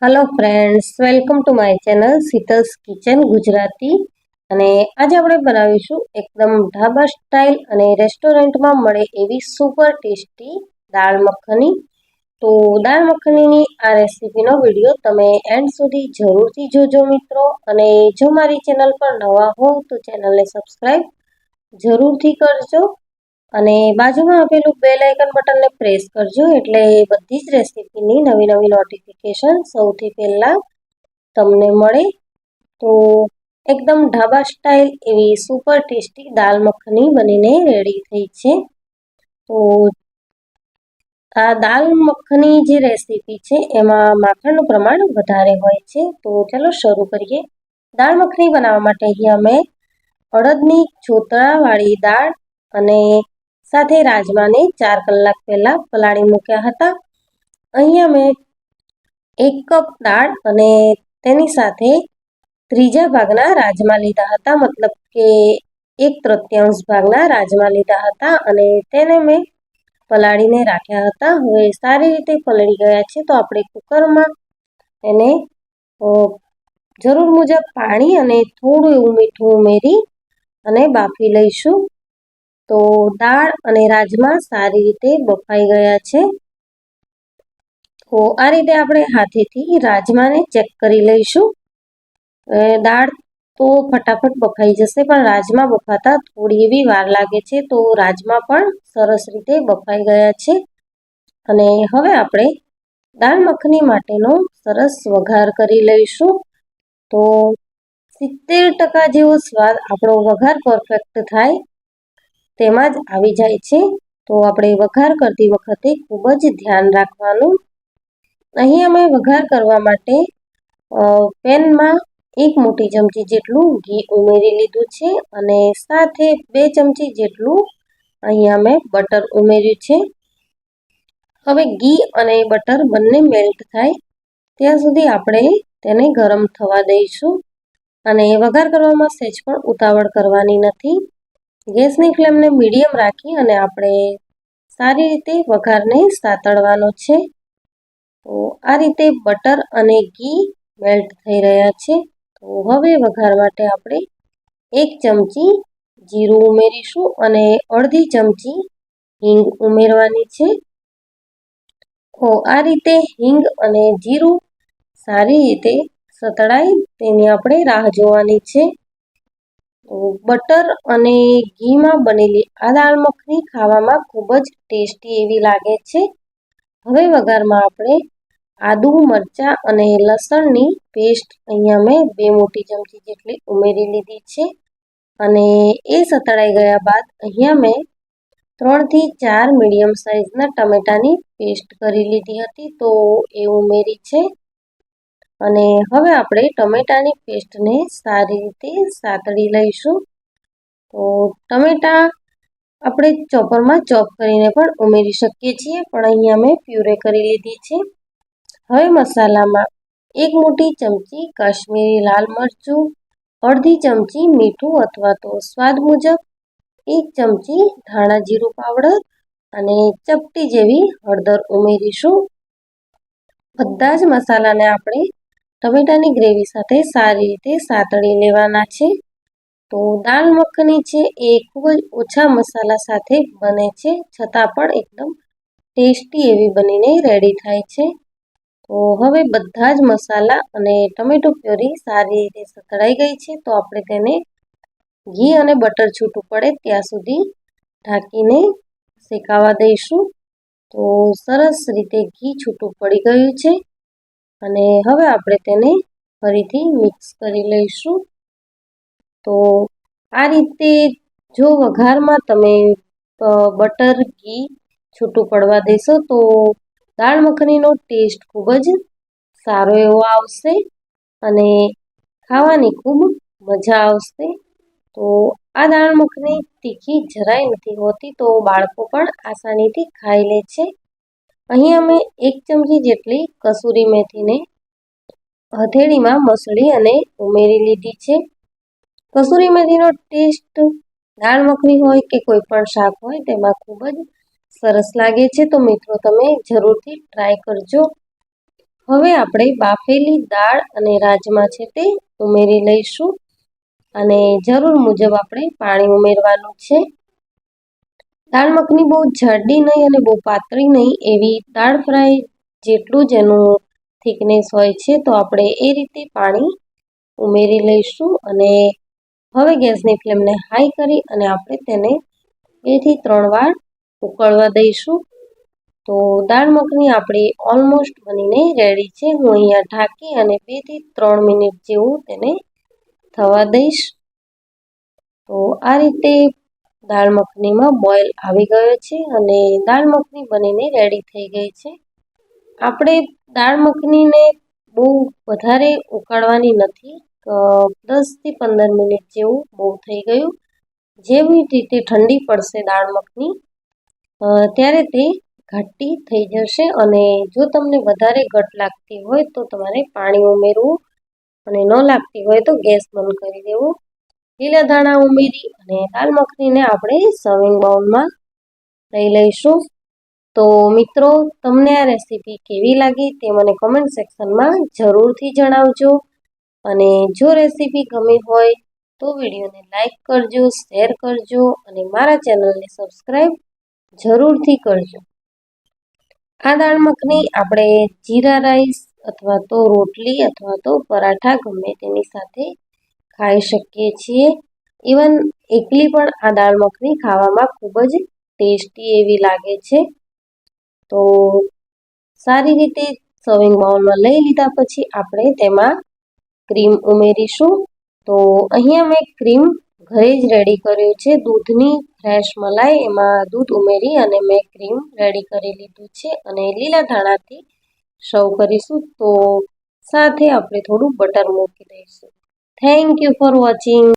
Hello friends, welcome to my channel Sheetal's kitchen Gujarati. અને આજે આપણે બનાવીશું એકદમ ઢાબા સ્ટાઇલ અને રેસ્ટોરન્ટમાં મળે એવી સુપર ટેસ્ટી દાળ મખની। તો દાળ મખનીની આ રેસીપીનો વિડીયો તમે એન્ડ સુધી જરૂરથી જોજો મિત્રો। અને જો મારી ચેનલ પર નવા હો તો ચેનલને સબસ્ક્રાઇબ જરૂરથી કરજો અને બાજુમાં આપેલું બેલ આઇકન બટનને પ્રેસ કરજો એટલે બધી જ રેસીપીની નવી નવી નોટિફિકેશન સૌથી પહેલા તમને મળે। તો એકદમ ઢાબા સ્ટાઇલ એવી સુપર ટેસ્ટી દાલ મખની બનીને રેડી થઈ છે। તો આ દાલ મખની જે રેસીપી છે એમાં માખણનું પ્રમાણ વધારે હોય છે। તો ચલો શરૂ કરીએ। દાળ મખની બનાવવા માટે અહીંયા મેં અડદની ચોતરાવાળી દાળ અને સાથે રાજમાને 4 કલાક પહેલા પલાળી મૂક્યા હતા। અહીંયા મેં 1 કપ દાળ અને તેની સાથે ત્રીજા ભાગના રાજમા લીધા હતા, મતલબ કે 1/3 ભાગના રાજમા લીધા હતા અને તેને મેં પલાળીને રાખ્યા હતા। હવે સારી રીતે પલળી ગયા છે તો આપણે કુકરમાં એને જરૂર મુજબ પાણી અને થોડું એવું મીઠું ઉમેરી અને બાફી લઈશું। તો દાળ અને રાજમા સારી રીતે બફાઈ ગયા છે। તો આ રીતે આપણે હાથેથી રાજમાને ચેક કરી લઈશું। દાળ તો ફટાફટ બફાઈ જશે પણ રાજમા બફાતા થોડી એવી વાર લાગે છે। તો રાજમા પણ સરસ રીતે બફાઈ ગયા છે અને હવે આપણે દાળ મખની માટેનો સરસ વઘાર કરી લઈશું। તો 70% જેવો સ્વાદ આપણો વઘાર પરફેક્ટ થાય તેમાં જ આવી જાય છે। તો આપણે વઘાર કરતી વખતે ખૂબ જ ધ્યાન રાખવાનું। અહીં અમે વઘાર કરવા માટે પેનમાં 1 મોટી ચમચી જેટલું ઘી ઉમેરી લીધું છે અને સાથે 2 ચમચી જેટલું અહીંયા મેં બટર ઉમેર્યું છે। હવે ઘી અને બટર બંને મેલ્ટ થાય ત્યાં સુધી આપણે તેને ગરમ થવા દઈશું અને વઘાર કરવામાં સહેજ પણ ઉતાવળ કરવાની નથી। ગેસની ફ્લેમને મીડિયમ રાખી અને આપણે સારી રીતે વઘારને સાતળવાનો છે। તો આ રીતે બટર અને ઘી મેલ્ટ થઈ રહ્યા છે। તો હવે વઘાર માટે આપણે 1 ચમચી જીરું ઉમેરીશું અને અડધી ચમચી હિંગ ઉમેરવાની છે। તો આ રીતે હિંગ અને જીરું સારી રીતે સતળાય તેની આપણે રાહ જોવાની છે। તો બટર અને ઘીમાં બનેલી આ દાળ મખની ખાવામાં ખૂબ જ ટેસ્ટી એવી લાગે છે। હવે વઘારમાં આપણે આદુ મરચાં અને લસણની પેસ્ટ અહીંયા મેં 2 મોટી ચમચી જેટલી ઉમેરી લીધી છે અને એ સતળાઈ ગયા બાદ અહીંયા મેં 3 થી 4 મીડિયમ સાઇઝના ટમેટાની પેસ્ટ કરી લીધી હતી તો એ ઉમેરી છે અને હવે આપણે ટમેટાની પેસ્ટને સારી રીતે સાતળી લઈશું। તો ટમેટા આપણે ચોપરમાં ચોપ કરીને પણ ઉમેરી શકીએ છીએ પણ અહીંયા મેં પ્યુરે કરી લીધી છે। હવે મસાલામાં 1 મોટી ચમચી કાશ્મીરી લાલ મરચું, અડધી ચમચી મીઠું અથવા તો સ્વાદ મુજબ, 1 ચમચી ધાણા જીરું પાવડર અને ચપટી જેવી હળદર ઉમેરીશું। બધા જ મસાલાને આપણે ટમેટાની ગ્રેવી સાથે સારી રીતે સાતળી લેવાના છે। તો દાળ મખની છે એ ખૂબ જ ઓછા મસાલા સાથે બને છે છતાં પણ એકદમ ટેસ્ટી એવી બનીને રેડી થાય છે। તો હવે બધા જ મસાલા અને ટમેટો પ્યોરી સારી રીતે સતળાઈ ગઈ છે તો આપણે તેને ઘી અને બટર છૂટું પડે ત્યાં સુધી ઢાંકીને શેકાવા દઈશું। તો સરસ રીતે ઘી છૂટું પડી ગયું છે અને હવે આપણે તેને ફરીથી મિક્સ કરી લઈશું। તો આ રીતે જો વઘારમાં તમે બટર ઘી છૂટું પડવા દેશો તો દાળ મખનીનો ટેસ્ટ ખૂબ જ સારો એવો આવશે અને ખાવાની ખૂબ મજા આવશે। તો આ દાળ મખની તીખી જરાય નથી હોતી તો બાળકો પણ આસાનીથી ખાઈ લે છે। અહીં અમે 1 ચમચી જેટલી કસૂરી મેથીને હથેળીમાં મસળી અને ઉમેરી લીધી છે। કસૂરી મેથીનો ટેસ્ટ દાળ મખની હોય કે કોઈ પણ શાક હોય તેમાં ખૂબ જ સરસ લાગે છે તો મિત્રો તમે જરૂરથી ટ્રાય કરજો। હવે આપણે બાફેલી દાળ અને રાજમા છે તે ઉમેરી લઈશું અને જરૂર મુજબ આપણે પાણી ઉમેરવાનું છે. દાળ મખની બહુ જાડી નહીં અને બહુ પાતળી નહીં, એવી દાળ ફ્રાય જેટલું જ એનું થિકનેસ હોય છે, તો આપણે એ રીતે પાણી ઉમેરી લઈશું અને હવે ગેસની ફ્લેમને હાઈ કરી અને આપણે તેને 2 થી 3 વાર ઉકળવા દઈશું. તો દાળ મખની આપણી ઓલમોસ્ટ બનીને રેડી છે. હું અહીંયા ઢાંકી અને 2 થી 3 મિનિટ જેવું તેને થવા દઈશ. તો આ રીતે દાળ મખનીમાં બોઇલ આવી ગયો છે અને દાળ મખની બનીને રેડી થઈ ગઈ છે. આપણે દાળ મખનીને બહુ વધારે ઉકાળવાની નથી, 10 થી 15 મિનિટ જેવું બહુ થઈ ગયું. જેવી રીતે ઠંડી પડશે દાળ મખની ત્યારે તે ઘાટી થઈ જશે અને જો તમને વધારે ઘટ લાગતી હોય તો તમારે પાણી ઉમેરવું અને ન લાગતી હોય તો ગેસ બંધ કરી દેવો. લીલા ધાણા ઉમેરી અને દાળ મખનીને આપણે સર્વિંગ બાઉલમાં લઈ લઈશું. તો મિત્રો, તમને આ રેસીપી કેવી લાગી તે મને કમેન્ટ સેક્શનમાં જરૂરથી જણાવજો અને જો રેસીપી ગમી હોય તો વિડીયોને લાઈક કરજો, શેર કરજો અને મારા ચેનલને સબસ્ક્રાઈબ જરૂરથી કરજો. આ દાળ મખની આપણે જીરા રાઈસ અથવા તો રોટલી અથવા તો પરાઠા ગમે તેની સાથે ખાઈ શકીએ છીએ. ઇવન એકલી પણ આ દાળ મખની ખાવામાં ખૂબ જ ટેસ્ટી એવી લાગે છે. તો સારી રીતે સર્વિંગ બાઉલમાં લઈ લીધા પછી આપણે તેમાં ક્રીમ ઉમેરીશું. તો અહીંયા મેં ક્રીમ ઘરે જ રેડી કર્યું છે. દૂધની ફ્રેશ મલાઈ, એમાં દૂધ ઉમેરી અને મેં ક્રીમ રેડી કરી લીધું છે અને લીલા ધાણાથી સર્વ કરીશું. તો સાથે આપણે થોડું બટર મૂકી દઈશું. Thank you for watching.